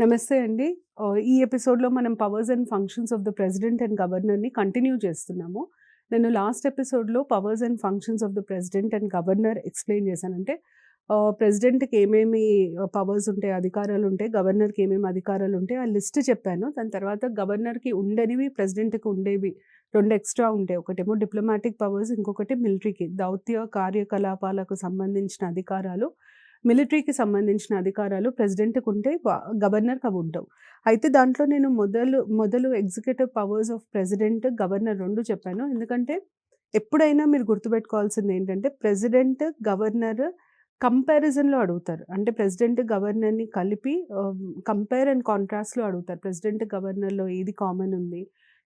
నమస్తే అండి. ఈ ఎపిసోడ్‌లో మనం powers and functions of the president and గవర్నర్‌ని కంటిన్యూ చేస్తున్నాము. నేను లాస్ట్ ఎపిసోడ్‌లో powers and functions of the president and governor explain చేశాను. అంటే ప్రెసిడెంట్‌కి ఏమేమి పవర్స్ ఉంటాయి, అధికారాలు ఉంటాయి, గవర్నర్‌కి ఏమేమి అధికారాలు ఉంటాయి, ఆ లిస్ట్ చెప్పాను. దాని తర్వాత గవర్నర్‌కి ఉండనివి, ప్రెసిడెంట్‌కి ఉండేవి 2 ఎక్స్‌ట్రా ఉంటాయి. ఒకటేమో డిప్లొమాటిక్ పవర్స్, ఇంకొకటి మిలిటరీకి దౌత్య కార్యకలాపాలకు సంబంధించిన అధికారాలు. మిలిటరీకి సంబంధించిన అధికారాలు ప్రెసిడెంట్‌కి ఉంటే గవర్నర్‌కి అవి ఉండవు. అయితే దాంట్లో నేను మొదలు executive powers of president, governor 2 చెప్పాను. ఎందుకంటే ఎప్పుడైనా మీరు గుర్తుపెట్టుకోవాల్సింది ఏంటంటే ప్రెసిడెంట్, గవర్నర్ కంపారిజన్‌లో అడుగుతారు. అంటే ప్రెసిడెంట్, గవర్నర్‌ని కలిపి కంపేర్ అండ్ కాంట్రాస్ట్‌లో అడుగుతారు. ప్రెసిడెంట్, గవర్నర్‌లో ఏది కామన్ ఉంది,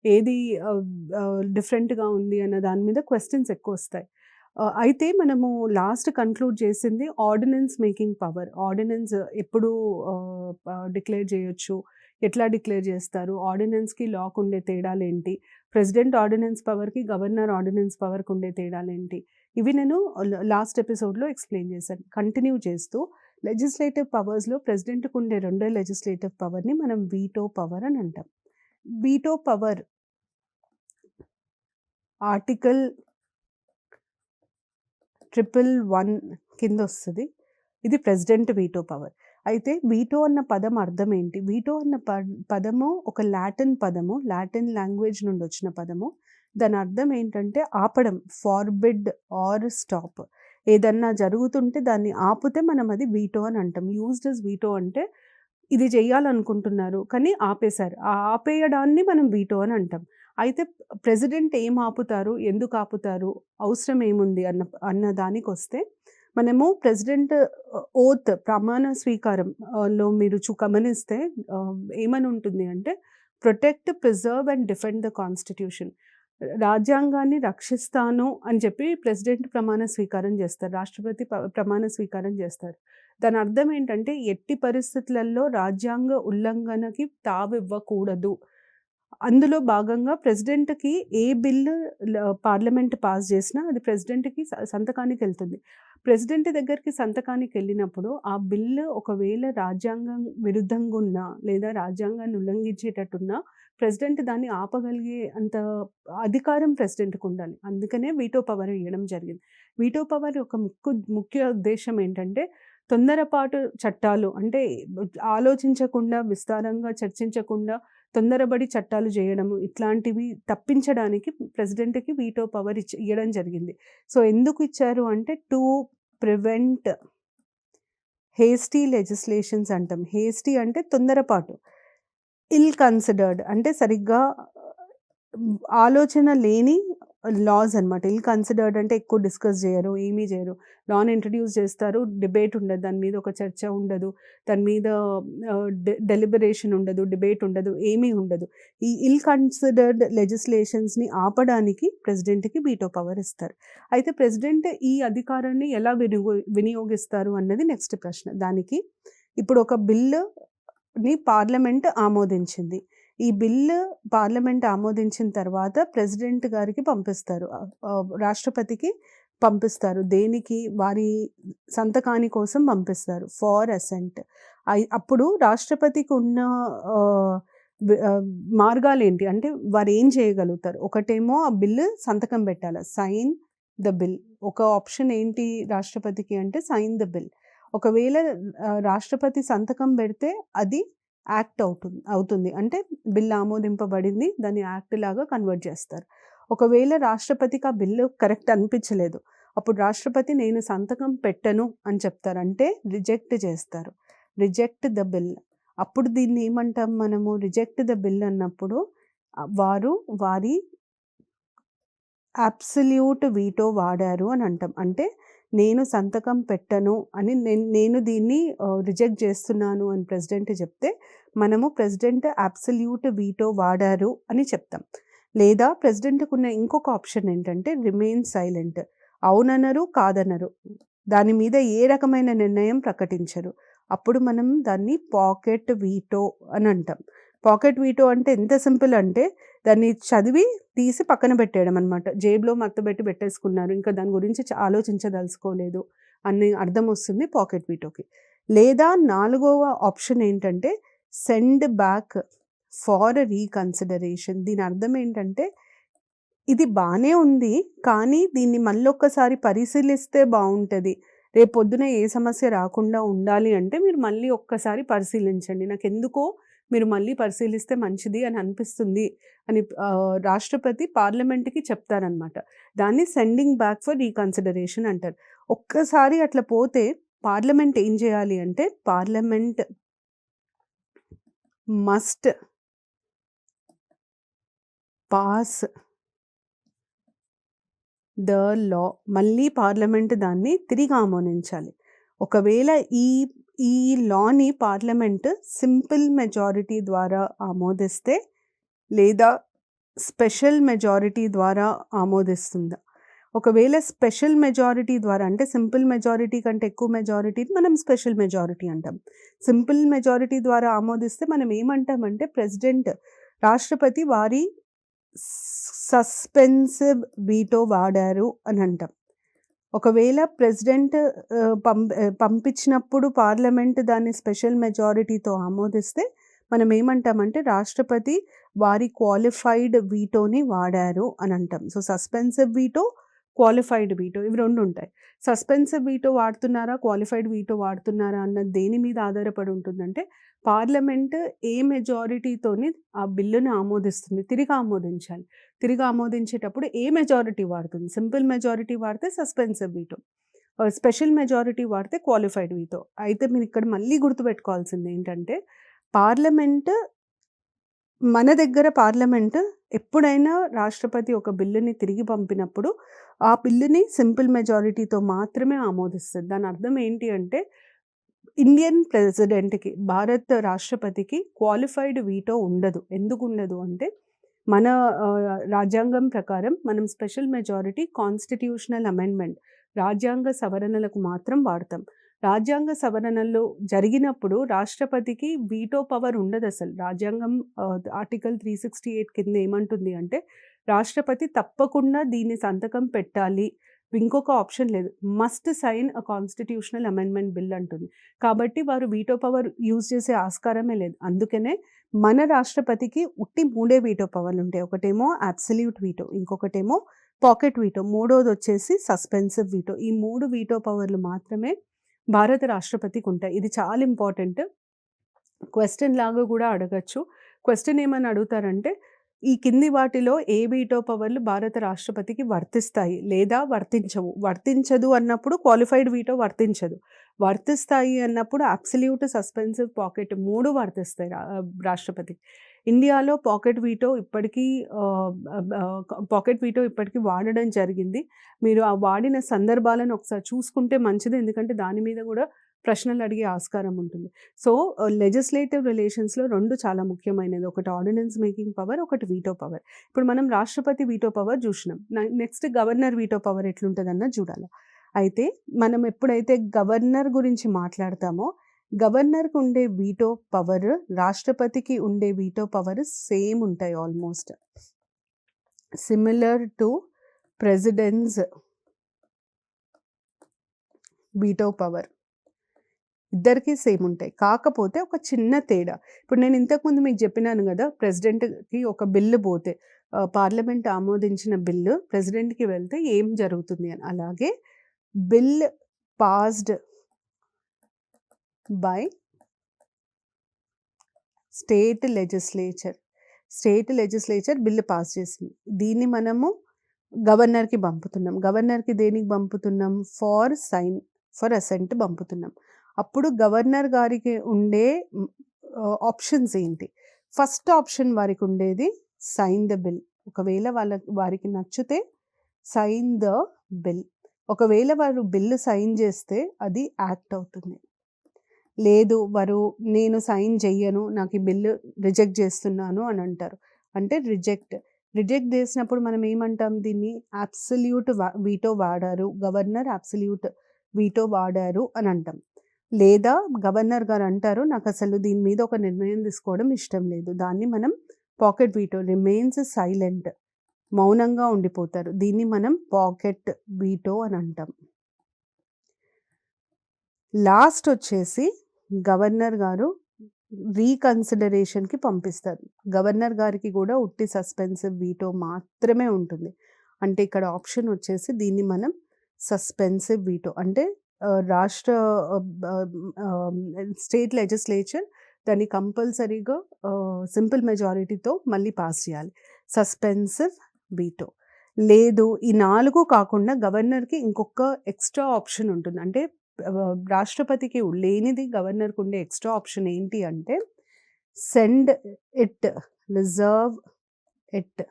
ఏది ఆహ్, డిఫరెంట్‌గా ఉంది అన్న దాని మీద క్వెషన్స్ ఎక్కువొస్తాయి. అయితే మనము లాస్ట్ కన్క్లూడ్ చేసింది ఆర్డినెన్స్ మేకింగ్ పవర్. ఆర్డినెన్స్ ఎప్పుడు డిక్లేర్ చేయొచ్చు? ఎట్లా డిక్లేర్ చేస్తారు? ఆర్డినెన్స్‌కి, లాకు ఉండే తేడాలేంటి? ప్రెసిడెంట్ ఆర్డినెన్స్ పవర్‌కి, గవర్నర్ ఆర్డినెన్స్ పవర్‌కి ఉండే తేడాలేంటి? ఇవి నేను లాస్ట్ ఎపిసోడ్‌లో ఎక్స్‌ప్లెయిన్ చేశాను. కంటిన్యూ చేస్తూ లెజిస్లేటివ్ పవర్స్‌లో ప్రెసిడెంట్‌కి ఉండే రెండో లెజిస్లేటివ్ పవర్‌ని మనం వీటో పవర్ అని అంటాం. Veto power article 111 కిందొస్తది. ఇది ప్రెసిడెంట్ వీటో పవర్. అయితే వీటో అన్న పదం అర్థం ఏంటి? వీటో అన్న పదము ఒక లాటిన్ పదము. లాటిన్ లాంగ్వేజ్ నుండి వచ్చిన పదము. దాని అర్థం ఏంటంటే ఆపడం. Forbid are stop. ఏదన్నా జరుగుతుంటే దాన్ని ఆపితే మనం అది వీటో అని అంటాం. యూజ్డ్ యాస్ వీటో అంటే ఇది చేయాలనుకుంటున్నారు కానీ ఆపేశారు. ఆ ఆపేయడాన్ని మనం వీటో అని అంటాం. అయితే ప్రెసిడెంట్ ఏం ఆపుతారు? ఎందుకు ఆపుతారు? అవసరం ఏముంది అన్న దానికొస్తే మనము ప్రెసిడెంట్ ఓత్ ప్రమాణ స్వీకారం లో మీరు గమనిస్తే ఏమని ఉంటుంది అంటే protect, preserve and defend the constitution. రాజ్యాంగాన్ని రక్షిస్తాను అని చెప్పి ప్రెసిడెంట్ ప్రమాణ స్వీకారం చేస్తారు. రాష్ట్రపతి ప్రమాణ స్వీకారం చేస్తారు. దాని అర్థం ఏంటంటే ఎట్టి పరిస్థితులలో రాజ్యాంగ ఉల్లంఘనకి తావివ్వకూడదు. అందులో భాగంగా ప్రెసిడెంట్‌కి ఏ బిల్లు పార్లమెంట్ పాస్ చేసినా అది ప్రెసిడెంట్‌కి సంతకానికెళ్తుంది. ప్రెసిడెంట్ దగ్గరికి సంతకానికెళ్ళినప్పుడు ఆ బిల్లు ఒకవేళ రాజ్యాంగం విరుద్ధంగున్నా లేదా రాజ్యాంగాన్ని ఉల్లంఘించేటట్టున్నా ప్రెసిడెంట్ దాన్ని ఆపగలిగే అంత అధికారం ప్రెసిడెంట్‌కుండాలి. అందుకనే వీటో పవర్ ఇయ్యడం జరిగింది. వీటో పవర్ యొక్క ముఖ్య ఉద్దేశ్యం ఏంటంటే తొందరపాటు చట్టాలు అంటే ఆలోచించకుండా, విస్తారంగా చర్చించకుండా తొందరబడి చట్టాలు చేయడము ఇట్లాంటివి తప్పించడానికి ప్రెసిడెంట్‌కి వీటో పవర్ ఇయ్యడం జరిగింది. సో, ఎందుకు ఇచ్చారు అంటే టు ప్రివెంట్ హేస్టీ లెజిస్లేషన్స్ అంటాం. హేస్టీ అంటే తొందరపాటు. ఇల్ కన్సిడర్డ్ అంటే సరిగ్గా ఆలోచన లేని లాస్ అనమాట. ఇల్ కన్సిడర్డ్ అంటే ఎక్కువ డిస్కస్ చేయరు, ఏమీ చేయరు. లాని ఇంట్రొడ్యూస్ చేస్తారు. డిబేట్ ఉండదు. దాని మీద ఒక చర్చ ఉండదు. దాని మీద డెలిబరేషన్ ఉండదు. డిబేట్ ఉండదు. ఏమీ ఉండదు. ఈ ఇల్ కన్సిడర్డ్ లెజిస్లేషన్స్‌ని ఆపడానికి ప్రెసిడెంట్‌కి వీటో పవర్ ఇస్తారు. అయితే ప్రెసిడెంట్ ఈ అధికారాన్ని ఎలా వినియోగిస్తారు అన్నది నెక్స్ట్ ప్రశ్న. దానికి ఇప్పుడు ఒక బిల్లుని పార్లమెంట్ ఆమోదించింది. ఈ బిల్లు పార్లమెంట్ ఆమోదించిన తర్వాత ప్రెసిడెంట్ గారికి పంపిస్తారు. రాష్ట్రపతికి పంపిస్తారు. దేనికి? వారి సంతకాని కోసం పంపిస్తారు. For assent. అప్పుడు రాష్ట్రపతికి ఉన్న ఆహ్, మార్గాలేంటి? అంటే వారేం చేయగలుగుతారు? ఒకటేమో ఆ బిల్లు సంతకం పెట్టాల. Sign the bill. ఒక ఆప్షన్ ఏంటి రాష్ట్రపతికి అంటే సైన్ ద బిల్. ఒకవేళ రాష్ట్రపతి సంతకం పెడితే అది యాక్ట్ అవుతుంది. అంటే బిల్ ఆమోదింపబడింది. దాన్ని యాక్ట్ లాగా కన్వర్ట్ చేస్తారు. ఒకవేళ రాష్ట్రపతికి ఆ బిల్లు కరెక్ట్ అనిపించలేదు. అప్పుడు రాష్ట్రపతి నేను సంతకం పెట్టను అని చెప్తారు. అంటే రిజెక్ట్ చేస్తారు. Reject the bill. అప్పుడు దీన్ని ఏమంటాం మనము? రిజెక్ట్ ద బిల్ అన్నప్పుడు వారు వారి అబ్సల్యూట్ వీటో వాడారు అని అంటాం. అంటే నేను సంతకం పెట్టను అని నేను దీన్ని రిజెక్ట్ చేస్తున్నాను అని ప్రెసిడెంట్ చెప్తే మనము ప్రెసిడెంట్ అబ్సల్యూట్ వీటో వాడారు అని చెప్తాం. లేదా ప్రెసిడెంట్‌కున్న ఇంకొక ఆప్షన్ ఏంటంటే రిమైన్ సైలెంట్. అవుననరు, కాదనరు. దాని మీద ఏ రకమైన నిర్ణయం ప్రకటించరు. అప్పుడు మనం దాన్ని పాకెట్ వీటో అని అంటాం. పాకెట్ వీటో అంటే ఎంత సింపుల్ అంటే దాన్ని చదివి తీసి పక్కన పెట్టేయడం అనమాట. జేబులో మడతబెట్టి పెట్టేసుకున్నారు. ఇంకా దాని గురించి ఆలోచించదలుచుకోలేదు అని అర్థం వస్తుంది పాకెట్ వీటోకి. లేదా నాలుగవ ఆప్షన్ ఏంటంటే సెండ్ బ్యాక్ ఫార్ రీకన్సిడరేషన్. దీని అర్థం ఏంటంటే ఇది బానే ఉంది. కానీ దీన్ని మళ్ళొక్కసారి పరిశీలిస్తే బావుంటది. రేపొద్దున ఏ సమస్య రాకుండా ఉండాలి అంటే మీరు మళ్ళీ ఒక్కసారి పరిశీలించండి. నాకెందుకో మీరు మళ్ళీ పరిశీలిస్తే మంచిది అని అనిపిస్తుంది అని రాష్ట్రపతి పార్లమెంట్‌కి చెప్తారనమాట. దాన్ని సెండింగ్ బ్యాక్ ఫర్ రీకన్సిడరేషన్ అంటారు. ఒక్కసారి అట్లా పోతే పార్లమెంట్ ఏం చేయాలి అంటే parliament must pass the law. మళ్ళీ పార్లమెంట్ దాన్ని తిరిగి ఆమోదించాలి. ఒకవేళ ఈ ఈ లాని పార్లమెంట్ సింపుల్ మెజారిటీ ద్వారా ఆమోదిస్తే లేదా స్పెషల్ మెజారిటీ ద్వారా ఆమోదిస్తుందా? ఒకవేళ స్పెషల్ మెజారిటీ ద్వారా అంటే సింపుల్ మెజారిటీ కంటే ఎక్కువ మెజారిటీని మనం స్పెషల్ మెజారిటీ అంటాం. సింపుల్ మెజారిటీ ద్వారా ఆమోదిస్తే మనం ఏమంటామంటే రాష్ట్రపతి వారి సస్పెన్సివ్ వీటో వాడారు అని అంటాం. ఒకవేళ ప్రెసిడెంట్ పంపించినప్పుడు పార్లమెంట్ దాన్ని స్పెషల్ మెజారిటీతో ఆమోదిస్తే మనం ఏమంటామంటే రాష్ట్రపతి వారి క్వాలిఫైడ్ వీటోని వాడారు అని అంటాం. So suspensive veto, qualified veto ఇవి 2 ఉంటాయి. సస్పెన్సివ్ వీటో వాడుతున్నారా, క్వాలిఫైడ్ వీటో వాడుతున్నారా అన్నది దేని మీద ఆధారపడి ఉంటుందంటే పార్లమెంట్ ఏ మెజారిటీతోని ఆ బిల్లుని ఆమోదిస్తుంది. తిరిగి ఆమోదించాలి. తిరిగి ఆమోదించేటప్పుడు ఏ మెజారిటీ వాడుతుంది. సింపుల్ మెజారిటీ వాడితే సస్పెన్సివ్ వీటో, స్పెషల్ మెజారిటీ వాడితే క్వాలిఫైడ్ వీటో. అయితే మీరు ఇక్కడ మళ్ళీ గుర్తుపెట్టుకోవాల్సింది ఏంటంటే మన దగ్గర పార్లమెంట్ ఎప్పుడైనా రాష్ట్రపతి ఒక బిల్లుని తిరిగి పంపినప్పుడు ఆ బిల్లుని సింపుల్ మెజారిటీతో మాత్రమే ఆమోదిస్తుంది. దాని అర్థం ఏంటి అంటే ఇండియన్ ప్రెసిడెంట్‌కి, భారత రాష్ట్రపతికి క్వాలిఫైడ్ వీటో ఉండదు. ఎందుకు ఉండదు అంటే మన రాజ్యాంగం ప్రకారం మనం స్పెషల్ మెజారిటీ కాన్స్టిట్యూషనల్ అమెండ్మెంట్ రాజ్యాంగ సవరణలకు మాత్రం వాడతాం. రాజ్యాంగ సవరణలు జరిగినప్పుడు రాష్ట్రపతికి వీటో పవర్ ఉండదు అసలు. రాజ్యాంగం ఆర్టికల్ 368 కింద ఏమంటుంది అంటే రాష్ట్రపతి తప్పకుండా దీన్ని సంతకం పెట్టాలి. ఇంకొక ఆప్షన్ లేదు. Must sign a constitutional amendment bill అంటుంది. కాబట్టి వారు వీటో పవర్ యూజ్ చేసే ఆస్కారమే లేదు. అందుకనే మన రాష్ట్రపతికి ఉట్టి 3 వీటో పవర్లు ఉంటాయి. ఒకటేమో అబ్సల్యూట్ వీటో, ఇంకొకటేమో పాకెట్ వీటో, మూడోది వచ్చేసి సస్పెన్సివ్ వీటో. ఈ 3 వీటో పవర్లు మాత్రమే భారత రాష్ట్రపతికి ఉంటాయి. ఇది చాలా ఇంపార్టెంట్. క్వెషన్ లాగా కూడా అడగచ్చు. క్వెషన్ ఏమని అడుగుతారంటే ఈ కింది వాటిలో ఏ వీటో పవర్లు భారత రాష్ట్రపతికి వర్తిస్తాయి లేదా వర్తించవు. వర్తించదు అన్నప్పుడు క్వాలిఫైడ్ వీటో వర్తించదు. వర్తిస్తాయి అన్నప్పుడు అబ్సల్యూట్, సస్పెన్సివ్, పాకెట్ 3 వర్తిస్తాయి రాష్ట్రపతికి. ఇండియాలో పాకెట్ వీటో ఇప్పటికీ వాడడం జరిగింది. మీరు ఆ వాడిన సందర్భాలను ఒకసారి చూసుకుంటే మంచిది. ఎందుకంటే దాని మీద కూడా ప్రశ్నలు అడిగే ఆస్కారం ఉంటుంది. సో లెజిస్లేటివ్ రిలేషన్స్‌లో 2 చాలా ముఖ్యమైనది. ఒకటి ఆర్డినెన్స్ మేకింగ్ పవర్, ఒకటి వీటో పవర్. ఇప్పుడు మనం రాష్ట్రపతి వీటో పవర్ చూసినాం. నెక్స్ట్ గవర్నర్ వీటో పవర్ ఎట్లుంటదన్నది చూడాలి. అయితే మనం ఎప్పుడైతే గవర్నర్ గురించి మాట్లాడతామో గవర్నర్‌కి ఉండే వీటో పవర్, రాష్ట్రపతికి ఉండే వీటో పవర్ సేమ్ ఉంటాయి almost. Similar to president's veto power. ఇద్దరికీ సేమ్ ఉంటాయి. కాకపోతే ఒక చిన్న తేడా. ఇప్పుడు నేను ఇంతకుముందు మీకు చెప్పినాను కదా, ప్రెసిడెంట్‌కి ఒక బిల్లు పోతే పార్లమెంట్ ఆమోదించిన బిల్లు ప్రెసిడెంట్‌కి వెళ్తే ఏం జరుగుతుంది అని. అలాగే bill passed by state legislature bill pass చేసింది. దీన్ని మనము గవర్నర్‌కి పంపుతున్నాం. గవర్నర్‌కి దేనికి పంపుతున్నాం? ఫర్ అసెంట్ పంపుతున్నాం. అప్పుడు గవర్నర్ గారికి ఉండే ఆప్షన్స్ ఏంటి? ఫస్ట్ ఆప్షన్ వారికి ఉండేది సైన్ ద బిల్. ఒకవేళ వారికి నచ్చితే సైన్ ద బిల్. ఒకవేళ వారు బిల్లు సైన్ చేస్తే అది యాక్ట్ అవుతుంది. లేదు నేను సైన్ చెయ్యను, నాకు ఈ బిల్లు రిజెక్ట్ చేస్తున్నాను అని అంటారు. అంటే రిజెక్ట్ చేసినప్పుడు మనం ఏమంటాం? దీన్ని అబ్సల్యూట్ వీటో వాడారు, గవర్నర్ అబ్సల్యూట్ వీటో వాడారు అని అంటాం. లేదా గవర్నర్ గారు అంటారు నాకు అసలు దీని మీద ఒక నిర్ణయం తీసుకోవడం ఇష్టం లేదు. దాన్ని మనం పాకెట్ వీటో, రిమైన్స్ సైలెంట్, మౌనంగా ఉండిపోతారు. దీన్ని మనం పాకెట్ వీటో అని అంటాం. లాస్ట్ వచ్చేసి గవర్నర్ గారు రీకన్సిడరేషన్‌కి పంపిస్తారు. గవర్నర్ గారికి గూడా ఉట్టి సస్పెన్సివ్ వీటో మాత్రమే ఉంటుంది. అంటే ఇక్కడ ఆప్షన్ వచ్చేసి దీన్ని మనం సస్పెన్సివ్ వీటో అంటే రాష్ట్ర స్టేట్ లెజిస్లేచర్ దాన్ని కంపల్సరీగా సింపుల్ మెజారిటీతో మళ్ళీ పాస్ చేయాలి. Suspensive veto. లేదు ఈ 4 కాకుండా గవర్నర్‌కి ఇంకొక ఎక్స్‌ట్రా ఆప్షన్ ఉంటుంది. అంటే రాష్ట్రపతికి లేనిది గవర్నర్‌కి ఉండే ఎక్స్‌ట్రా ఆప్షన్ ఏంటి అంటే send it, reserve it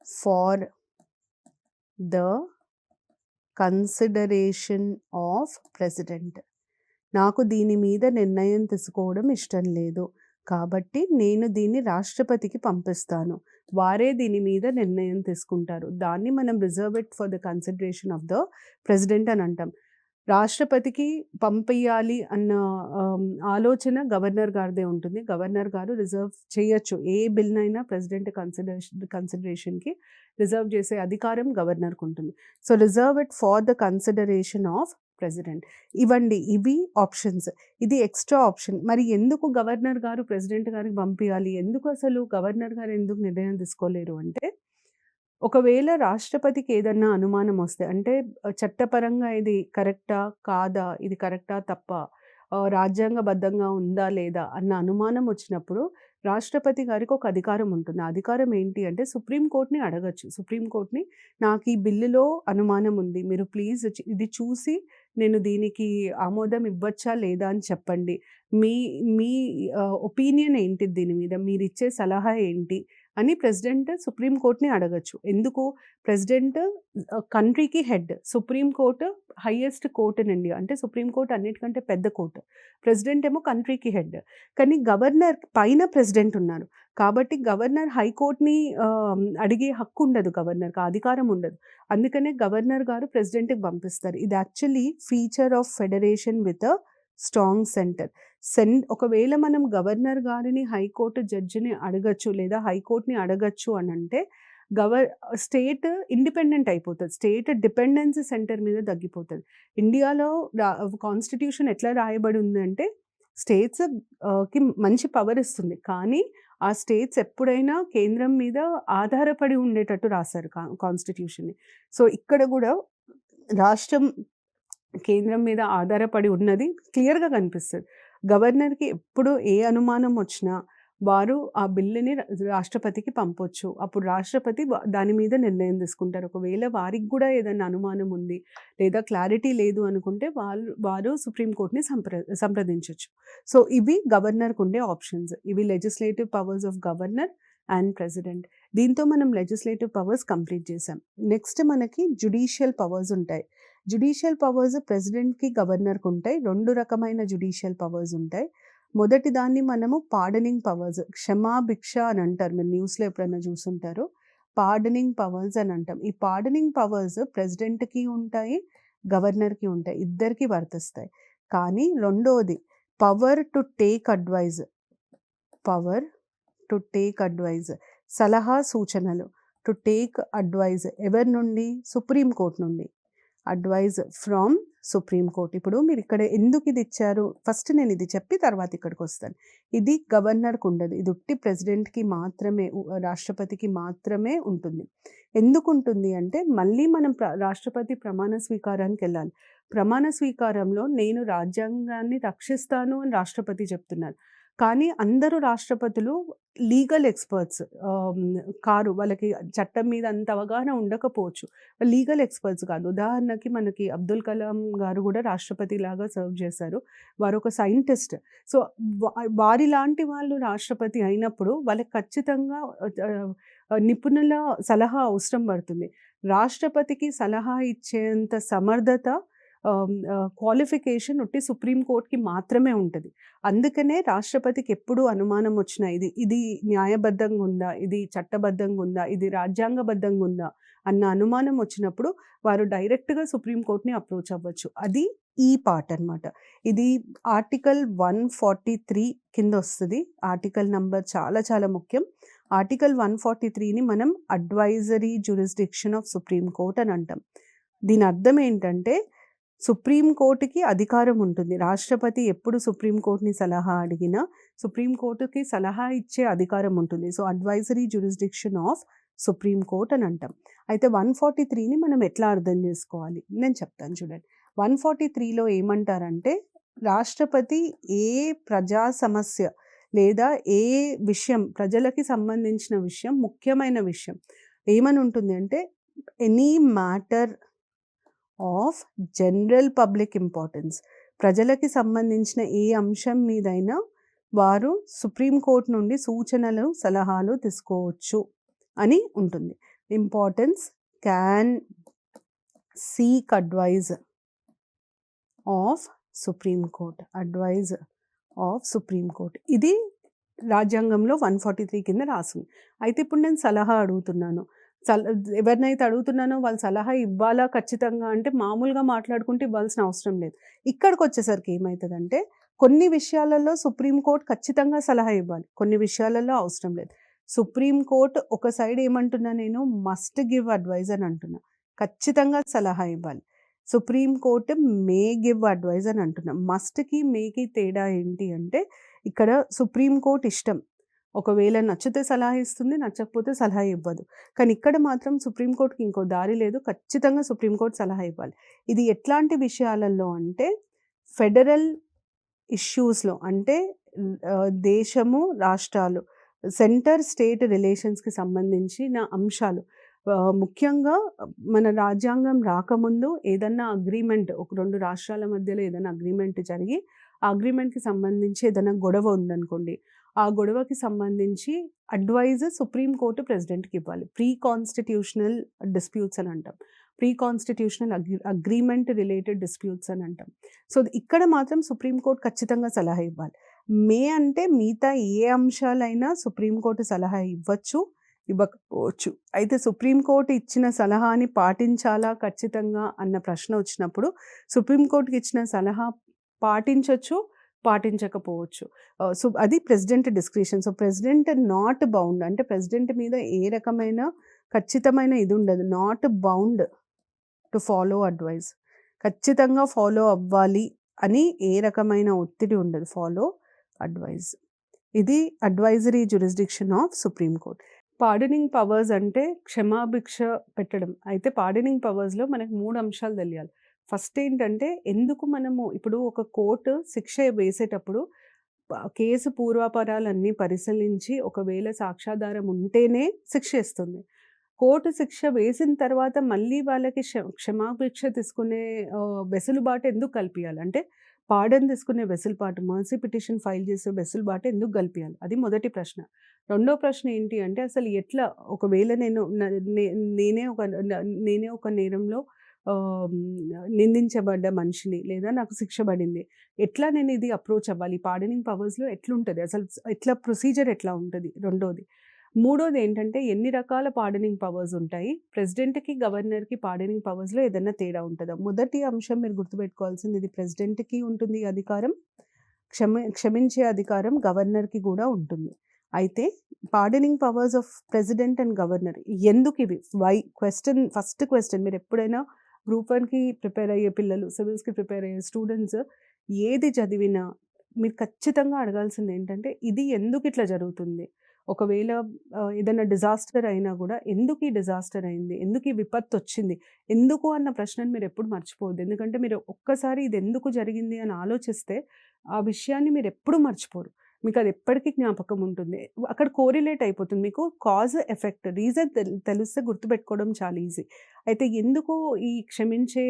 for the consideration of president. నాకు దీని మీద నిర్ణయం తీసుకోవడం ఇష్టం లేదు. కాబట్టి నేను దీన్ని రాష్ట్రపతికి పంపిస్తాను. వారే దీని మీద నిర్ణయం తీసుకుంటారు. దాన్ని మనం reserve it for the consideration of the president అని అంటాం. రాష్ట్రపతికి పంపియాలి అన్న ఆలోచన గవర్నర్ గారిదే ఉంటుంది. గవర్నర్ గారు రిజర్వ్ చేయొచ్చు. ఏ బిల్‌నైనా ప్రెసిడెంట్ కన్సిడరేషన్‌కి రిజర్వ్ చేసే అధికారం గవర్నర్‌కి ఉంటుంది. So, reserve it for the consideration of president. ఇవి ఆప్షన్స్. ఇది ఎక్స్‌ట్రా ఆప్షన్. మరి ఎందుకు గవర్నర్ గారు ప్రెసిడెంట్ గారికి పంపియాలి? ఎందుకు అసలు గవర్నర్ గారు ఎందుకు నిర్ణయం తీసుకోలేరు అంటే, ఒకవేళ రాష్ట్రపతికి ఏదన్నా అనుమానం వస్తే అంటే చట్టపరంగా ఇది కరెక్టా? కాదా? ఇది కరెక్టా? తప్పా? రాజ్యాంగబద్ధంగా ఉందా? లేదా? అన్న అనుమానం వచ్చినప్పుడు రాష్ట్రపతి గారికి ఒక అధికారం ఉంటుంది. ఆ అధికారం ఏంటి అంటే సుప్రీం కోర్ట్‌ని అడగొచ్చు. సుప్రీం కోర్ట్‌ని నాకు ఈ బిల్లులో అనుమానం ఉంది. మీరు ప్లీజ్ ఇది చూసి నేను దీనికి ఆమోదం ఇవ్వచ్చా? లేదా? అని చెప్పండి. మీ మీ ఒపీనియన్ ఏంటి దీని మీద? మీరిచ్చే సలహా ఏంటి? అని ప్రెసిడెంట్ సుప్రీం కోర్ట్‌ని అడగొచ్చు. ఎందుకు? ప్రెసిడెంట్ కంట్రీకి head. Supreme court highest court in India. అంటే సుప్రీం కోర్ట్ అన్నిటికంటే పెద్ద కోర్ట్. ప్రెసిడెంట్ ఏమో కంట్రీకి హెడ్. కానీ గవర్నర్ పైన ప్రెసిడెంట్ ఉన్నారు. కాబట్టి గవర్నర్ హైకోర్ట్‌ని అడిగే హక్కు ఉండదు గవర్నర్‌కి. ఆ అధికారం ఉండదు. అందుకనే గవర్నర్ గారు ప్రెసిడెంట్‌కి పంపిస్తారు. ఇది actually feature of federation with a strong centre. ఒకవేళ మనం గవర్నర్ గారిని హైకోర్టు జడ్జిని అడగొచ్చు లేదా హైకోర్ట్‌ని అడగొచ్చు అనంటే స్టేట్ ఇండిపెండెంట్ అయిపోతది. స్టేట్ డిపెండెన్సీ సెంటర్ మీద తగ్గిపోతది. ఇండియాలో కాన్స్టిట్యూషన్ ఎట్లా రాయబడి ఉందంటే స్టేట్స్ కి మంచి పవర్ ఇస్తుంది. కానీ ఆ స్టేట్స్ ఎప్పుడైనా కేంద్రం మీద ఆధారపడి ఉండేటట్టు రాశారు కాన్స్టిట్యూషన్‌ని. సో, ఇక్కడ గూడా రాష్ట్రం కేంద్రం మీద ఆధారపడి ఉన్నది క్లియర్‌గా కనిపిస్తది. గవర్నర్‌కి ఎప్పుడు ఏ అనుమానం వచ్చినా వారు ఆ బిల్లుని రాష్ట్రపతికి పంపొచ్చు. అప్పుడు రాష్ట్రపతి దాని మీద నిర్ణయం తీసుకుంటారు. ఒకవేళ వారికి గూడా ఏదైనా అనుమానం ఉంది లేదా క్లారిటీ లేదు అనుకుంటే వారు సుప్రీం కోర్ట్‌ని సంప్రదించొచ్చు. సో, ఇవి గవర్నర్‌కి ఉండే ఆప్షన్స్. ఇవి legislative powers of governor and president. దీంతో మనం లెజిస్లేటివ్ పవర్స్ కంప్లీట్ చేసాం. నెక్స్ట్ మనకి జ్యుడిషియల్ పవర్స్ ఉంటాయి. జ్యుడిషియల్ పవర్స్ ప్రెసిడెంట్‌కి, గవర్నర్‌కి ఉంటాయి. 2 రకమైన జ్యుడిషియల్ పవర్స్ ఉంటాయి. మొదటి దాన్ని మనము పార్డనింగ్ పవర్స్, క్షమాభిక్ష అని అంటారు. మీరు న్యూస్‌లో ఎప్పుడైనా చూసుంటారు. పార్డనింగ్ పవర్స్ అని అంటాం. ఈ పార్డనింగ్ పవర్స్ ప్రెసిడెంట్‌కి ఉంటాయి, గవర్నర్‌కి ఉంటాయి. ఇద్దరికీ వర్తిస్తాయి. కానీ రెండోది power to take advice. Power to take advice. సలహా సూచనలు. టు టేక్ అడ్వైజ్ ఎవరి నుండి? సుప్రీం కోర్ట్ నుండి. Advice from supreme court. ఇప్పుడు మీరు ఇక్కడ ఎందుకు ఇది ఇచ్చారు? ఫస్ట్ నేను ఇది చెప్పి తర్వాత ఇక్కడికొస్తాను. ఇది గవర్నర్‌కి ఉండదు. ఇది ఉట్టి ప్రెసిడెంట్‌కి మాత్రమే, రాష్ట్రపతికి మాత్రమే ఉంటుంది. ఎందుకుంటుంది అంటే మళ్ళీ మనం రాష్ట్రపతి ప్రమాణ స్వీకారానికెళ్ళాలి. ప్రమాణ స్వీకారంలో నేను రాజ్యాంగాన్ని రక్షిస్తాను అని రాష్ట్రపతి చెప్తున్నారు. కానీ అందరూ రాష్ట్రపతులు లీగల్ ఎక్స్‌పర్ట్స్ కారు. వాళ్ళకి చట్టం మీద అంత అవగాహన ఉండకపోవచ్చు. లీగల్ ఎక్స్‌పర్ట్స్ కాదు. ఉదాహరణకి మనకి అబ్దుల్ కలాం గారు గూడా రాష్ట్రపతిలాగా సర్వ్ చేశారు. వారొక సైంటిస్ట్. సో, వారిలాంటి వాళ్ళు రాష్ట్రపతి అయినప్పుడు వాళ్ళకి ఖచ్చితంగా నిపుణుల సలహా అవసరం పడుతుంది. రాష్ట్రపతికి సలహా ఇచ్చేంత సమర్థత క్వాలిఫికేషన్ ఉట్టి సుప్రీం కోర్ట్‌కి మాత్రమే ఉంటది. అందుకనే రాష్ట్రపతికి ఎప్పుడు అనుమానం వచ్చినా ఇది న్యాయబద్ధంగా ఉందా? ఇది చట్టబద్ధంగా ఉందా? ఇది రాజ్యాంగబద్ధంగా ఉందా? అన్న అనుమానం వచ్చినప్పుడు వారు డైరెక్ట్‌గా సుప్రీం కోర్ట్‌ని అప్రోచ్ అవ్వచ్చు. అది ఈ పార్ట్ అన్నమాట. ఇది ఆర్టికల్ 143 కిందొస్తది. ఆర్టికల్ నంబర్ చాలా చాలా ముఖ్యం. ఆర్టికల్ 143ని మనం advisory jurisdiction of supreme court అని అంటాం. దీని అర్థం ఏంటంటే సుప్రీం కోర్ట్‌కి అధికారం ఉంటుంది. రాష్ట్రపతి ఎప్పుడు సుప్రీం కోర్ట్‌ని సలహా అడిగినా, సుప్రీం కోర్ట్‌కి సలహా ఇచ్చే అధికారం ఉంటుంది. So, advisory jurisdiction of supreme court అని అంటాం. అయితే 143ని మనం ఎట్లా అర్థం చేసుకోవాలి? నేను చెప్తాను చూడండి. 143లో ఏమంటారంటే, రాష్ట్రపతి ఏ ప్రజా సమస్య లేదా ఏ విషయం ప్రజలకి సంబంధించిన విషయం, ముఖ్యమైన విషయం ఏమని ఉంటుంది అంటే, any matter of general public importance, ప్రజలకి సంబంధించిన ఏ అంశం మీదైనా వారు సుప్రీం కోర్ట్ నుండి సూచనలు, సలహాలు తీసుకోవచ్చు అని ఉంటుంది. Importance can seek advice of supreme court, advice of supreme court. ఇది రాజ్యాంగంలో 143 కింద రాసింది. అయితే ఇప్పుడు నేను సలహా అడుగుతున్నాను. ఎవరినైతే అడుగుతున్నానో వాళ్ళు సలహా ఇవ్వాలా ఖచ్చితంగా అంటే, మామూలుగా మాట్లాడుకుంటే ఇవ్వాల్సిన అవసరం లేదు. ఇక్కడికొచ్చేసరికి ఏమైతదంటే, కొన్ని విషయాలలో సుప్రీం కోర్ట్ ఖచ్చితంగా సలహా ఇవ్వాలి. కొన్ని విషయాలలో అవసరం లేదు. సుప్రీం కోర్ట్ ఒక సైడ్ ఏమంటున్నా నేను, మస్ట్ గివ్ అడ్వైజ్ అని అంటున్నా. ఖచ్చితంగా సలహా ఇవ్వాలి. Supreme court may give advice అని అంటున్నా. మస్ట్‌కి, మేకి తేడా ఏంటి అంటే, ఇక్కడ సుప్రీం కోర్ట్ ఇష్టం. ఒకవేళ నచ్చితే సలహా ఇస్తుంది, నచ్చకపోతే సలహా ఇవ్వదు. కానీ ఇక్కడ మాత్రం సుప్రీం కోర్ట్‌కి ఇంకో దారి లేదు. ఖచ్చితంగా సుప్రీం కోర్ట్ సలహా ఇవ్వాలి. ఇది ఎట్లాంటి విషయాలలో అంటే, ఫెడరల్ ఇష్యూస్‌లో అంటే దేశము, రాష్ట్రాలు, సెంటర్ స్టేట్ రిలేషన్స్‌కి సంబంధించిన అంశాలు. ముఖ్యంగా మన రాజ్యాంగం రాకముందు ఏదన్నా అగ్రీమెంట్, ఒక 2 రాష్ట్రాల మధ్యలో ఏదైనా అగ్రీమెంట్ జరిగి, ఆ అగ్రీమెంట్‌కి సంబంధించి ఏదైనా గొడవ ఉందనుకోండి, ఆ గొడవకి సంబంధించి అడ్వైజ్ సుప్రీం కోర్ట్ ప్రెసిడెంట్‌కి ఇవ్వాలి. ప్రీ కాన్స్టిట్యూషనల్ డిస్ప్యూట్స్ అని అంటాం. Pre constitutional agreement related disputes అని అంటాం. సో, ఇక్కడ మాత్రం సుప్రీం కోర్ట్ ఖచ్చితంగా సలహా ఇవ్వాలి. మే అంటే మిగతా ఏ అంశాలైనా సుప్రీం కోర్ట్ సలహా ఇవ్వచ్చు, ఇవ్వకపోవచ్చు. అయితే సుప్రీం కోర్ట్ ఇచ్చిన సలహాని పాటించాలా ఖచ్చితంగా అన్న ప్రశ్న వచ్చినప్పుడు, సుప్రీం కోర్ట్‌కి ఇచ్చిన సలహా పాటించొచ్చు, పాటించకపోవచ్చు. సో, అది president discretion. So, president not bound, అంటే ప్రెసిడెంట్ మీద ఏ రకమైన ఖచ్చితమైన ఇది ఉండదు. Not bound to follow advice. ఖచ్చితంగా ఫాలో అవ్వాలి అని ఏ రకమైన ఒత్తిడి ఉండదు. Follow advice. ఇది advisory jurisdiction of supreme court. Pardoning powers అంటే క్షమాభిక్ష పెట్టడం. అయితే పార్డనింగ్ పవర్స్‌లో మనకు 3 అంశాలు తెలియాలి. ఫస్ట్ ఏంటంటే, ఎందుకు మనము ఇప్పుడు ఒక కోర్టు శిక్ష వేసేటప్పుడు కేసు పూర్వాపరాలన్నీ పరిశీలించి ఒకవేళ సాక్ష్యాధారం ఉంటేనే శిక్ష ఇస్తుంది. కోర్టు శిక్ష వేసిన తర్వాత మళ్ళీ వాళ్ళకి క్షమాభిక్ష తీసుకునే వెసులుబాటు ఎందుకు కల్పియాలి? అంటే పార్డన్ తీసుకునే వెసులుబాటు, మర్సీ పిటిషన్ ఫైల్ చేసే వెసులుబాటు ఎందుకు కల్పియాలి? అది మొదటి ప్రశ్న. రెండో ప్రశ్న ఏంటి అంటే, అసలు ఎట్లా, ఒకవేళ నేను నేనే ఒక నేరంలో నిందించబడ్డ మనిషిని, లేదా నాకు శిక్ష పడింది. ఎట్లా నేను ఇది అప్రోచ్ అవ్వాలి? పార్డనింగ్ పవర్స్‌లో ఎట్లుంటది? అసలు ఎట్లా ప్రొసీజర్ ఎట్లా ఉంటది? రెండోది. మూడోది ఏంటంటే, ఎన్ని రకాల పార్డనింగ్ పవర్స్ ఉంటాయి? ప్రెసిడెంట్‌కి, గవర్నర్‌కి పార్డనింగ్ పవర్స్‌లో ఏదన్నా తేడా ఉంటదా? మొదటి అంశం మీరు గుర్తుపెట్టుకోవాల్సింది, ఇది ప్రెసిడెంట్‌కి ఉంటుంది అధికారం. క్షమించే అధికారం గవర్నర్‌కి కూడా ఉంటుంది. అయితే pardoning powers of president and governor ఎందుకివి? వై? ఫస్ట్ క్వెషన్ మీరెప్పుడైనా గ్రూప్ 1కి ప్రిపేర్ అయ్యే పిల్లలు, సివిల్స్‌కి ప్రిపేర్ అయ్యే స్టూడెంట్స్ ఏది చదివినా మీరు ఖచ్చితంగా అడగాల్సింది ఏంటంటే, ఇది ఎందుకిట్లా జరుగుతుంది? ఒకవేళ ఏదైనా డిజాస్టర్ అయినా గూడా, ఎందుకు ఈ డిజాస్టర్ అయింది? ఎందుకు ఈ విపత్తొచ్చింది? ఎందుకు అన్న ప్రశ్నను మీరెప్పుడు మర్చిపోవద్దు. ఎందుకంటే మీరు ఒక్కసారి ఇది ఎందుకు జరిగింది అని ఆలోచిస్తే, ఆ విషయాన్ని మీరెప్పుడు మర్చిపోరు. మీకది ఎప్పటికీ జ్ఞాపకం ఉంటుంది. అక్కడ కోరిలేట్ అయిపోతుంది. మీకు కాజ్, ఎఫెక్ట్, రీజన్ తెలిస్తే గుర్తుపెట్టుకోవడం చాలా ఈజీ. అయితే ఎందుకు ఈ క్షమించే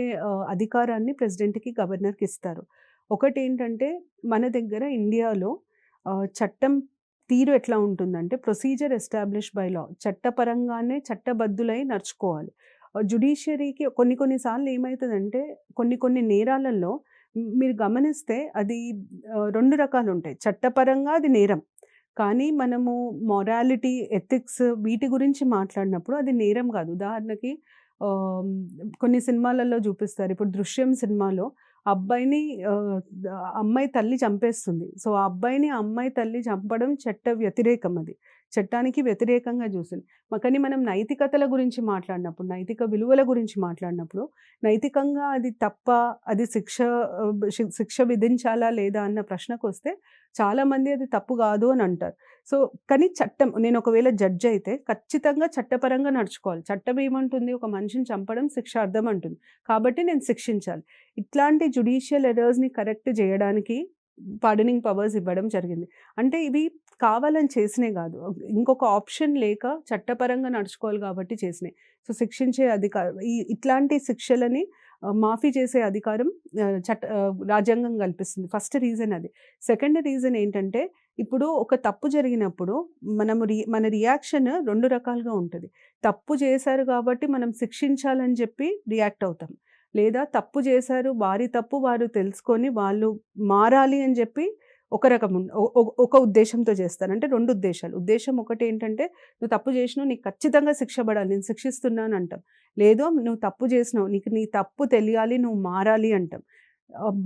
అధికారాన్ని ప్రెసిడెంట్‌కి, గవర్నర్‌కి ఇస్తారు? ఒకటేంటంటే, మన దగ్గర ఇండియాలో చట్టం తీరు ఎట్లా ఉంటుందంటే, ప్రొసీజర్ ఎస్టాబ్లిష్డ్ బై లా, చట్టపరంగానే చట్టబద్ధులై నడుచుకోవాలి. జ్యుడిషియరీకి కొన్ని కొన్ని సార్లు ఏమైతదంటే, కొన్ని నేరాలలో మీరు గమనిస్తే అది 2 రకాలుంటాయి. చట్టపరంగా అది నేరం. కానీ మనము మొరాలిటీ, ఎథిక్స్ వీటి గురించి మాట్లాడినప్పుడు అది నేరం గాదు. ఉదాహరణకి ఆహ్, కొన్ని సినిమాలలో చూపిస్తారు. ఇప్పుడు 'దృశ్యం' సినిమాలో అబ్బాయిని ద అమ్మాయి తల్లి చంపేస్తుంది. సో, ఆ అబ్బాయిని ఆ అమ్మాయి తల్లి చంపడం చట్ట వ్యతిరేకం అది. చట్టానికి వ్యతిరేకంగా చూసింది. కానీ మనం నైతికతల గురించి మాట్లాడినప్పుడు, నైతిక విలువల గురించి మాట్లాడినప్పుడు, నైతికంగా అది తప్పా? అది శిక్ష విధించాలా లేదా అన్న ప్రశ్నకొస్తే చాలామంది అది తప్పు గాదు అని అంటారు. సో, కానీ చట్టం నేను ఒకవేళ జడ్జ్ అయితే ఖచ్చితంగా చట్టపరంగా నడుచుకోవాలి. చట్టం ఏమంటుంది? ఒక మనిషిని చంపడం శిక్షార్హం అంటుంది. కాబట్టి నేను శిక్షించాలి. ఇట్లాంటి జ్యుడిషియల్ ఎర్రర్స్‌ని కరెక్ట్ జేయడానికి పార్డనింగ్ పవర్స్ ఇవ్వడం జరిగింది. అంటే ఇవి కావాలని చేసినయి గాదు. ఇంకొక ఆప్షన్ లేక చట్టపరంగా నడుచుకోవాలి గాబట్టి చేసినయి. సో, శిక్షించే ఇట్లాంటి శిక్షలని మాఫీ చేసే అధికారం రాజ్యాంగం కల్పిస్తుంది. ఫస్ట్ రీజన్ అది. సెకండ్ రీజన్ ఏంటంటే, ఇప్పుడు ఒక తప్పు జరిగినప్పుడు మన రియాక్షన్ 2 రకాలుగా ఉంటది. తప్పు చేశారు గాబట్టి మనం శిక్షించాలని జెప్పి రియాక్ట్ అవుతాం. లేదా తప్పు చేశారు, వారి తప్పు వారు తెలుసుకొని వాళ్ళు మారాలి అని జెప్పి ఒక రకం ఒక ఉద్దేశ్యంతో చేస్తారు. అంటే 2 ఉద్దేశాలు. ఉద్దేశ్యం ఒకటేంటంటే, నువ్వు తప్పు చేసినావు, నీకు ఖచ్చితంగా శిక్ష పడాలి, నేను శిక్షిస్తున్నాను అంటాం. లేదు నువ్వు తప్పు చేసినావు, నీకు నీ తప్పు తెలియాలి, నువ్వు మారాలి అంటాం.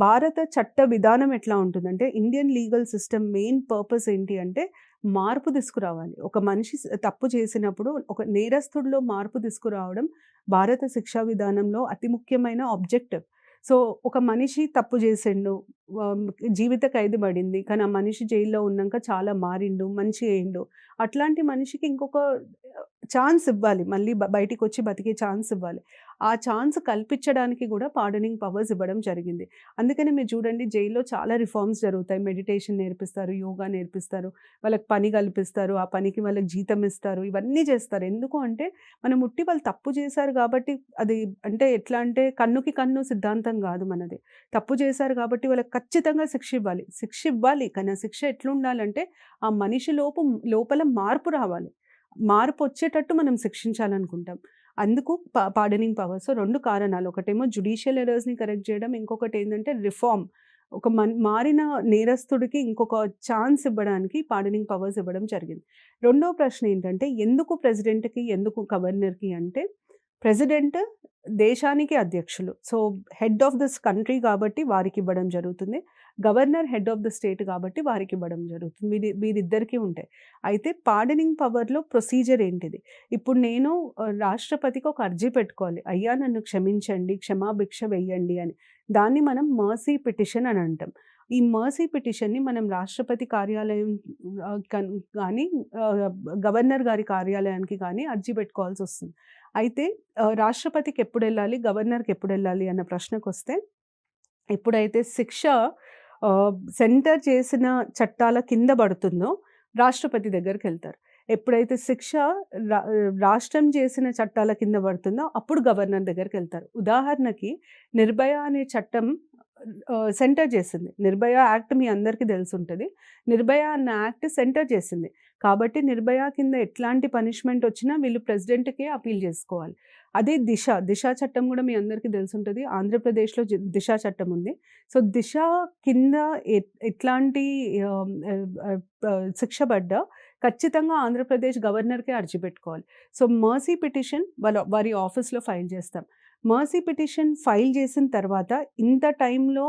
భారత చట్ట విధానం ఎట్లా ఉంటుందంటే, Indian legal system main purpose ఏంటి అంటే, మార్పు తీసుకురావాలి. ఒక మనిషి తప్పు చేసినప్పుడు ఒక నేరస్తుడిలో మార్పు తీసుకురావడం భారత శిక్షా విధానంలో అతి ముఖ్యమైన ఆబ్జెక్టివ్. సో, ఒక మనిషి తప్పు చేసిండు, ఆహ్, జీవిత ఖైదు పడింది. కానీ ఆ మనిషి జైల్లో ఉన్నాక చాలా మారిండు, మంచి అయిండు. అట్లాంటి మనిషికి ఇంకొక ఛాన్స్ ఇవ్వాలి. మళ్ళీ బయటికొచ్చి బతికే ఛాన్స్ ఇవ్వాలి. ఆ ఛాన్స్ కల్పించడానికి కూడా పార్డనింగ్ పవర్స్ ఇవ్వడం జరిగింది. అందుకని మీరు చూడండి, జైల్లో చాలా రిఫార్మ్స్ జరుగుతాయి. మెడిటేషన్ నేర్పిస్తారు, యోగా నేర్పిస్తారు, వాళ్ళకి పని కల్పిస్తారు, ఆ పనికి వాళ్ళకి జీతం ఇస్తారు, ఇవన్నీ చేస్తారు. ఎందుకు అంటే వాళ్ళు తప్పు చేశారు కాబట్టి, అది అంటే ఎట్లా అంటే కన్నుకి కన్ను సిద్ధాంతం కాదు మనది. తప్పు చేశారు కాబట్టి వాళ్ళకి ఖచ్చితంగా శిక్ష ఇవ్వాలి. శిక్ష ఇవ్వాలి, కానీ ఆ శిక్ష ఎట్లుండాలంటే ఆ మనిషి లోపల మార్పు రావాలి. మార్పొచ్చేటట్టు మనం శిక్షించాలనుకుంటాం. అందుకు పార్డనింగ్ పవర్స్. సో, 2 కారణాలు. ఒకటేమో జ్యుడిషియల్ ఎర్రర్స్‌ని కరెక్ట్ చేయడం. ఇంకొకటేంటంటే రిఫార్మ్. ఒక మారిన నేరస్తుడికి ఇంకొక ఛాన్స్ ఇవ్వడానికి పార్డనింగ్ పవర్స్ ఇవ్వడం జరిగింది. రెండో ప్రశ్న ఏంటంటే, ఎందుకు ప్రెసిడెంట్‌కి, ఎందుకు గవర్నర్‌కి అంటే, ప్రెసిడెంట్ దేశానికి అధ్యక్షులు. So, head of this country కాబట్టి వారికివ్వడం జరుగుతుంది. Governor head of the state కాబట్టి వారికివ్వడం జరుగుతుంది. వీరిద్దరికీ ఉంటాయి. అయితే పార్డనింగ్ పవర్‌లో ప్రొసీజర్ ఏంటిది? ఇప్పుడు నేను రాష్ట్రపతికి ఒక అర్జీ పెట్టుకోవాలి. అయ్యా నన్ను క్షమించండి, క్షమాభిక్ష వెయ్యండి అని. దాన్ని మనం మర్సీ పిటిషన్ అని అంటాం. ఈ మర్సీ పిటిషన్‌ని మనం రాష్ట్రపతి కార్యాలయం గానీ గవర్నర్ గారి కార్యాలయానికి గానీ అర్జీ పెట్టుకోవాల్సొస్తుంది. అయితే రాష్ట్రపతికి ఎప్పుడెళ్ళాలి, గవర్నర్‌కి ఎప్పుడెళ్ళాలి అన్న ప్రశ్నకొస్తే, ఎప్పుడైతే శిక్ష సెంటర్ చేసిన చట్టాల కింద పడుతుందో రాష్ట్రపతి దగ్గరికెళ్తారు. ఎప్పుడైతే శిక్ష రా రాష్ట్రం చేసిన చట్టాల కింద పడుతుందో అప్పుడు గవర్నర్ దగ్గరికెళ్తారు. ఉదాహరణకి 'నిర్భయ' అనే చట్టం సెంటర్ చేసింది. 'నిర్భయ యాక్ట్' మీ అందరికీ తెలిసుంటది. 'నిర్భయ' అన్న యాక్ట్ సెంటర్ చేసింది. కాబట్టి 'నిర్భయ' కింద ఎట్లాంటి పనిష్మెంట్ వచ్చినా వీళ్ళు ప్రెసిడెంట్‌కే అపీల్ చేసుకోవాలి. అదే 'దిశ' చట్టం కూడా మీ అందరికీ తెలిసుంటది. ఆంధ్రప్రదేశ్‌లో 'దిశ' చట్టం ఉంది. సో, 'దిశ' కింద ఎట్లాంటి ఆహ్, ఆహ్, ఆహ్, శిక్ష పడ్డా ఖచ్చితంగా ఆంధ్రప్రదేశ్ గవర్నర్‌కే అర్జీ పెట్టుకోవాలి. సో, మర్సీ పిటిషన్ వారి ఆఫీస్‌లో ఫైల్ చేస్తాం. మర్సీ పిటిషన్ ఫైల్ చేసిన తర్వాత ఇంత టైంలో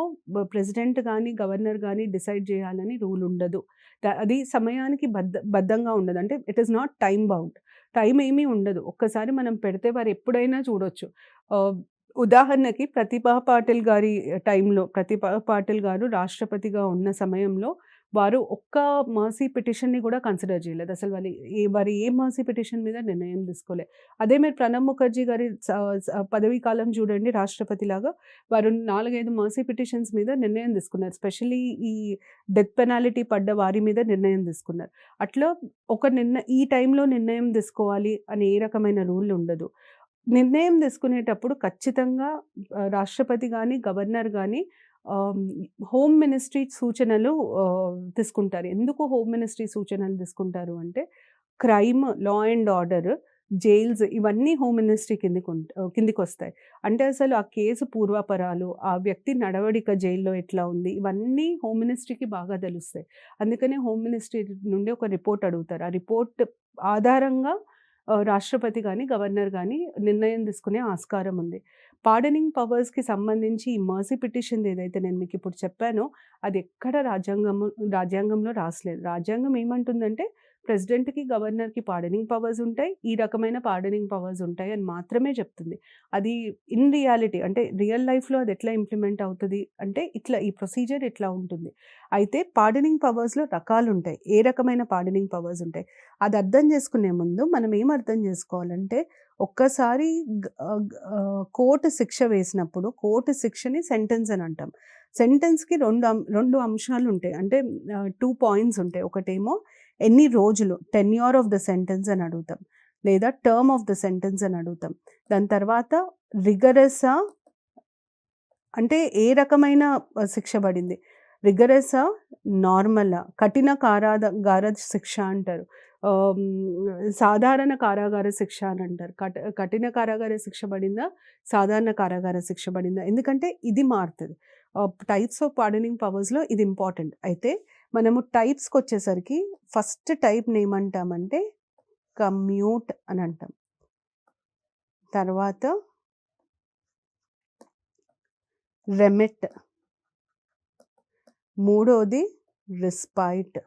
ప్రెసిడెంట్ గానీ, గవర్నర్ గానీ డిసైడ్ చేయాలని రూల్ ఉండదు. అది సమయానికి బద్ధంగా ఉండదు. అంటే it is not time bound. Time ఏమీ ఉండదు. ఒక్కసారి మనం పెడితే వారు ఎప్పుడైనా చూడొచ్చు. ఆహ్, ఉదాహరణకి ప్రతిభా పాటిల్ గారు రాష్ట్రపతిగా ఉన్న సమయంలో వారు ఒక్క మర్సీ పిటిషన్‌ని కూడా కన్సిడర్ చేయలేదు. అసలు వారు ఏ మర్సీ పిటిషన్ మీద నిర్ణయం తీసుకోలే. అదే మీరు ప్రణబ్ ముఖర్జీ గారి స స పదవీ కాలం చూడండి, రాష్ట్రపతిలాగా వారు 4, 5 మర్సీ పిటిషన్స్ మీద నిర్ణయం తీసుకున్నారు. ఎస్పెషల్లీ ఈ డెత్ పెనాల్టీ పడ్డ వారి మీద నిర్ణయం తీసుకున్నారు. అట్లా ఈ టైంలో నిర్ణయం తీసుకోవాలి అని ఏ రకమైన రూల్ ఉండదు. నిర్ణయం తీసుకునేటప్పుడు ఖచ్చితంగా రాష్ట్రపతి గానీ, గవర్నర్ గానీ ఆహ్, హోమ్ మినిస్ట్రీ సూచనలు తీసుకుంటారు. ఎందుకు హోమ్ మినిస్ట్రీ సూచనలు తీసుకుంటారు అంటే, లా అండ్ ఆర్డర్, జైల్స్ ఇవన్నీ హోమ్ మినిస్ట్రీ కిందికొస్తాయి. అంటే అసలు ఆ కేసు పూర్వాపరాలు, ఆ వ్యక్తి నడవడిక జైల్లో ఎట్లా ఉంది, ఇవన్నీ హోమ్ మినిస్ట్రీకి బాగా తెలుస్తాయి. అందుకనే హోమ్ మినిస్ట్రీ నుండి ఒక రిపోర్ట్ అడుగుతారు. ఆ రిపోర్ట్ ఆధారంగా రాష్ట్రపతి గానీ, గవర్నర్ గానీ నిర్ణయం తీసుకునే ఆస్కారం ఉంది. పార్డనింగ్ పవర్స్‌కి సంబంధించి ఈ మర్సీ పిటిషన్‌ది ఏదైతే నేను మీకిప్పుడు చెప్పానో, అది ఎక్కడ రాజ్యాంగంలో రాసిలేదు. రాజ్యాంగం ఏమంటుందంటే, ప్రెసిడెంట్‌కి, గవర్నర్‌కి పార్డనింగ్ పవర్స్ ఉంటాయి. ఈ రకమైన పార్డనింగ్ పవర్స్ ఉంటాయి అని మాత్రమే చెప్తుంది. అది ఇన్ రియాలిటీ అంటే రియల్ లైఫ్‌లో అది ఎట్లా ఇంప్లిమెంట్ అవుతది అంటే, ఇట్లా ఈ ప్రొసీజర్ ఇట్లా ఉంటుంది. అయితే పార్డనింగ్ పవర్స్‌లో రకాలుంటాయి. ఏ రకమైన పార్డనింగ్ పవర్స్ ఉంటాయి? అది అర్థం చేసుకునే ముందు మనం ఏం అర్థం చేసుకోవాలంటే, ఒక్కసారి కోర్టు శిక్ష వేసినప్పుడు, కోర్టు శిక్షని సెంటెన్స్ అని అంటాం. సెంటెన్స్‌కి 2 అంశాలు ఉంటాయి. అంటే 2 పాయింట్స్ ఉంటాయి. ఒకటేమో ఎన్ని రోజులు టెన్యూర్ ఆఫ్ ద సెంటెన్స్ అని అడుగుతాం. లేదా టర్మ్ ఆఫ్ ద సెంటెన్స్ అని అడుగుతాం. దాని తర్వాత రిగరసా అంటే ఏ రకమైన శిక్ష పడింది. రిగరసా, నార్మలా, కఠిన కారాగార శిక్ష అంటారు. సాధారణ కారాగార శిక్ష అని అంటారు. కఠిన కారాగార శిక్ష పడిందా? సాధారణ కారాగార శిక్ష పడిందా? ఎందుకంటే ఇది మారుతది. టైప్స్ ఆఫ్ పార్డనింగ్ పవర్స్‌లో ఇది ఇంపార్టెంట్. అయితే మనము టైప్స్‌కొచ్చేసరికి ఫస్ట్ టైప్‌ని ఏమంటామంటే కమ్యూట్ అని అంటాం. తర్వాత రెమిట్, మూడోది రెస్పైట్,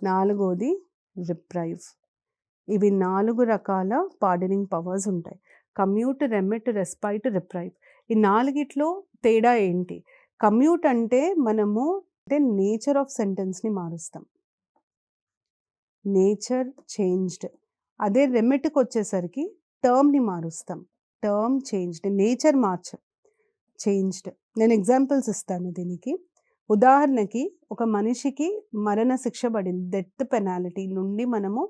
నాలుగోది రిప్రైవ్. ఇవి 4 రకాల పార్డనింగ్ పవర్స్ ఉంటాయి. Commute, remit, respite, reprieve. ఈ 4గిట్లో తేడా ఏంటి? కమ్యూట్ అంటే మనము నేచర్ ఆఫ్ సెంటెన్స్‌ని మారుస్తాం. Nature changed. అదే రెమిట్‌కొచ్చేసరికి టర్మ్‌ని మారుస్తాం. Term changed. Nature changed. నేను ఎగ్జాంపుల్స్ ఇస్తాను దీనికి. ఉదాహరణకి ఒక మనిషికి మరణ శిక్ష పడింది. డెత్ పెనాల్టీ నుండి మనము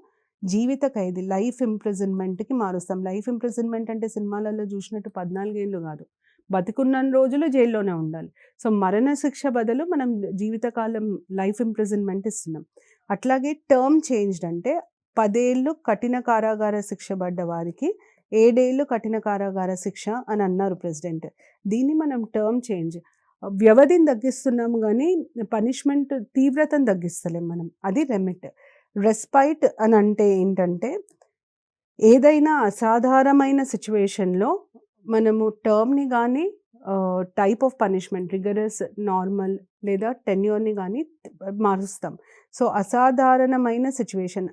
జీవిత ఖైదీ లైఫ్ ఇంప్రిజన్మెంట్‌కి మారుస్తాం. లైఫ్ ఇంప్రిజన్మెంట్ అంటే సినిమాలలో చూసినట్టు 14 ఏళ్ళు కాదు. బతికున్నన్ని రోజులు జైల్లోనే ఉండాలి. సో, మరణ శిక్ష బదులు మనం జీవితకాలం లైఫ్ ఇంప్రిజన్మెంట్ ఇస్తున్నాం. అట్లాగే టర్మ్ చేంజ్డ్ అంటే 10 ఏళ్ళు కఠిన కారాగార శిక్ష పడ్డ వారికి 7 ఏళ్ళు కఠిన కారాగార శిక్ష అని అన్నారు ప్రెసిడెంట్. దీన్ని మనం టర్మ్ చేంజ్ వ్యవధిని తగ్గిస్తున్నాము గానీ పనిష్మెంట్ తీవ్రతను తగ్గిస్తలేం మనం. అది రెమిట్. రెస్పైట్ అని అంటే ఏంటంటే, ఏదైనా అసాధారణమైన సిట్యుయేషన్‌లో మనము టర్మ్‌ని గానీ type of punishment rigorous, normal లేదా టెన్యూర్‌ని గానీ మారుస్తాం. సో, అసాధారణమైన సిట్యుయేషన్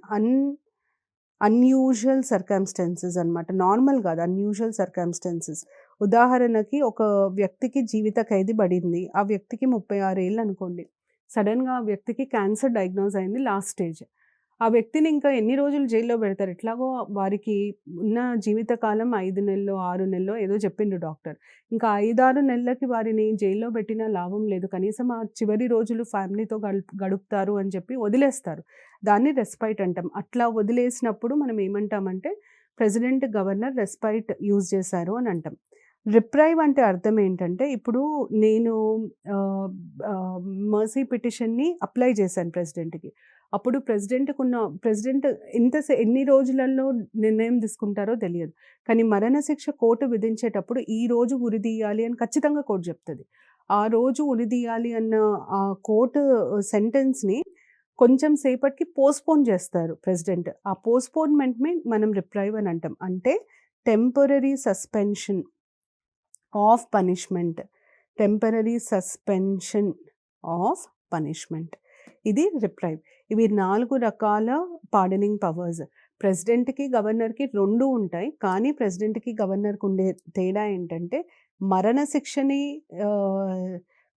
అన్‌యూజువల్ సర్కమ్‌స్టాన్సెస్ అన్నమాట. నార్మల్ కాదు, అన్‌యూజువల్ సర్కమ్‌స్టాన్సెస్. ఉదాహరణకి ఒక వ్యక్తికి జీవిత ఖైదీ పడింది. ఆ వ్యక్తికి 36 ఏళ్ళు అనుకోండి. సడెన్‌గా ఆ వ్యక్తికి క్యాన్సర్ డయాగ్నోస్ అయింది లాస్ట్ స్టేజ్. ఆ వ్యక్తిని ఇంకా ఎన్ని రోజులు జైల్లో పెడతారు? ఎట్లాగో వారికి ఉన్న జీవితకాలం 5 నెల్లో, 6 నెల్లో ఏదో చెప్పిండు డాక్టర్. ఇంకా 5, 6 నెలలకి వారిని జైల్లో పెట్టినా లాభం లేదు. కనీసం ఆ చివరి రోజులు ఫ్యామిలీతో గడుపుతారు అని చెప్పి వదిలేస్తారు. దాన్ని రెస్పైట్ అంటాం. అట్లా వదిలేసినప్పుడు మనం ఏమంటామంటే ప్రెసిడెంట్, గవర్నర్ రెస్పైట్ యూజ్ చేశారు అని అంటాం. రిప్రైవ్ అంటే అర్థం ఏంటంటే, ఇప్పుడు నేను ఆహ్, ఆహ్, మర్సీ పిటిషన్‌ని అప్లై చేశాను ప్రెసిడెంట్‌కి. అప్పుడు ప్రెసిడెంట్ ఎన్ని రోజులలో నిర్ణయం తీసుకుంటారో తెలియదు. కానీ మరణశిక్ష కోర్టు విధించేటప్పుడు ఈ రోజు ఉరిదీయాలి అని ఖచ్చితంగా కోర్టు చెప్తది. ఆ రోజు ఉరిదీయాలి అన్న ఆ కోర్టు సెంటెన్స్‌ని కొంచెం సేపటికి పోస్ట్‌పోన్ చేస్తారు ప్రెసిడెంట్. ఆ పోస్ట్‌పోన్‌మెంట్‌ని మనం రిప్రైవ్ అని అంటాం. అంటే temporary suspension of punishment. Temporary suspension of punishment. ఇది రిప్రైవ్. ఇవి 4 రకాల పార్డనింగ్ పవర్స్. ప్రెసిడెంట్‌కి, గవర్నర్‌కి 2 ఉంటాయి. కానీ ప్రెసిడెంట్‌కి, గవర్నర్‌కి ఉండే తేడా ఏంటంటే మరణశిక్షని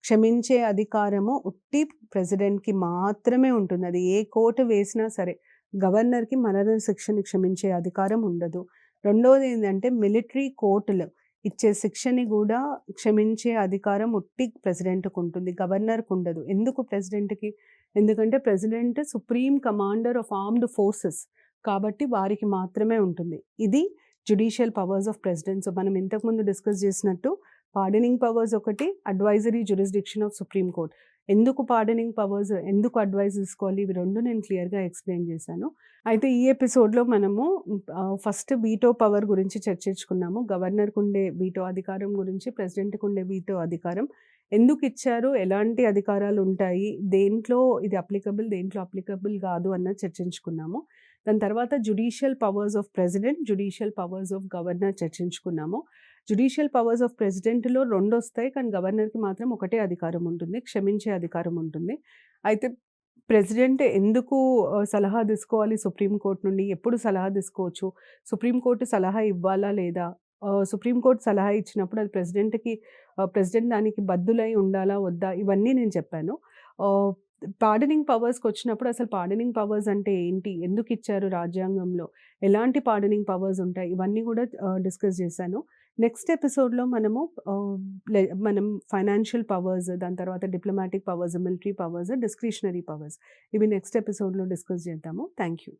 క్షమించే అధికారము ఉట్టి ప్రెసిడెంట్‌కి మాత్రమే ఉంటుంది. అది ఏ కోర్టు వేసినా సరే. గవర్నర్‌కి మరణశిక్షని క్షమించే అధికారం ఉండదు. రెండోది ఏందంటే మిలిటరీ కోర్టులు ఇచ్చే శిక్షని గూడా క్షమించే అధికారం ఉట్టి ప్రెసిడెంట్‌కుంటుంది. గవర్నర్‌కుండదు. ఎందుకు ప్రెసిడెంట్‌కి? ఎందుకంటే president supreme commander of armed forces. కాబట్టి వారికి మాత్రమే ఉంటుంది. ఇది judicial powers of president. So, మనం ఇంతకుముందు డిస్కస్ చేసినట్టు పార్డనింగ్ పవర్స్ ఒకటి, advisory jurisdiction of supreme court. ఎందుకు పార్డనింగ్ పవర్స్, ఎందుకు అడ్వైస్ తీసుకోవాలి, ఇవి 2 నేను క్లియర్‌గా ఎక్స్‌ప్లెయిన్ చేశాను. అయితే ఈ ఎపిసోడ్‌లో మనము ఫస్ట్ వీటో పవర్ గురించి చర్చించుకున్నాము. గవర్నర్‌కుండే వీటో అధికారం గురించి, ప్రెసిడెంట్‌కుండే వీటో అధికారం. ఎందుకిచ్చారు? ఎలాంటి అధికారాలుంటాయి? దేంట్లో ఇది అప్లికబుల్, దేంట్లో అప్లికబుల్ కాదు అన్నది చర్చించుకున్నాము. దాని తర్వాత judicial powers of president, judicial powers of governor చర్చించుకున్నాము. జ్యుడిషియల్ పవర్స్ ఆఫ్ ప్రెసిడెంట్‌లో 2 ఒస్తాయి. కానీ గవర్నర్‌కి మాత్రం ఒకటే అధికారం ఉంటుంది. క్షమించే అధికారం ఉంటుంది. అయితే ప్రెసిడెంట్ ఎందుకు సలహా తీసుకోవాలి సుప్రీం కోర్ట్ నుండి? ఎప్పుడు సలహా తీసుకోవచ్చు? సుప్రీం కోర్ట్ సలహా ఇవ్వాలా లేదా? సుప్రీం కోర్ట్ సలహా ఇచ్చినప్పుడు అది ప్రెసిడెంట్ దానికి బద్దులై ఉండాలా? వద్దా? ఇవన్నీ నేను చెప్పాను. ఆహ్, పార్డనింగ్ పవర్స్‌కొచ్చినప్పుడు అసలు పార్డనింగ్ పవర్స్ అంటే ఏంటి? ఎందుకిచ్చారు రాజ్యాంగంలో? ఎలాంటి పార్డనింగ్ పవర్స్ ఉంటాయి? ఇవన్నీ కూడా డిస్కస్ చేశాను. నెక్స్ట్ ఎపిసోడ్‌లో మనము ఆహ్, మనం ఫైనాన్షియల్ పవర్స్, దాని తర్వాత diplomatic powers, military powers, discretionary powers ఇవి నెక్స్ట్ ఎపిసోడ్‌లో డిస్కస్ చేద్దాము. Thank you.